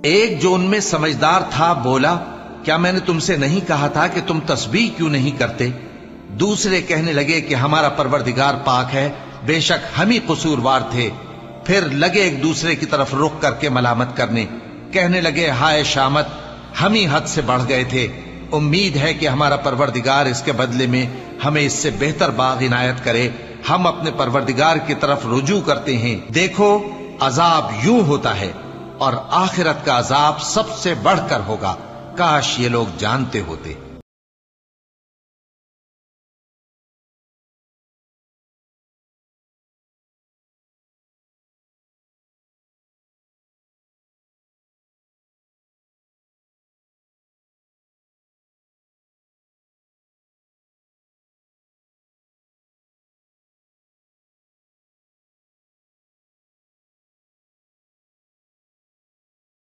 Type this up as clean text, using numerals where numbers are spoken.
एक जो उनमें समझदार था बोला, क्या मैंने तुमसे नहीं कहा था कि तुम तस्बीह क्यों नहीं करते? दूसरे कहने लगे कि हमारा परवरदिगार पाक है, बेशक हम ही कसूरवार थे। फिर लगे एक दूसरे की तरफ रुख करके मलामत करने, कहने लगे हाय शामत, हम ही हद से बढ़ गए थे। उम्मीद है कि हमारा परवरदिगार इसके बदले में हमें इससे बेहतर बाग इनायत करे। हम अपने परवरदिगार की तरफ रुजू करते हैं। देखो, अजाब यूं होता है और आखिरत का अजाब सबसे बढ़कर होगा। काश ये लोग जानते होते।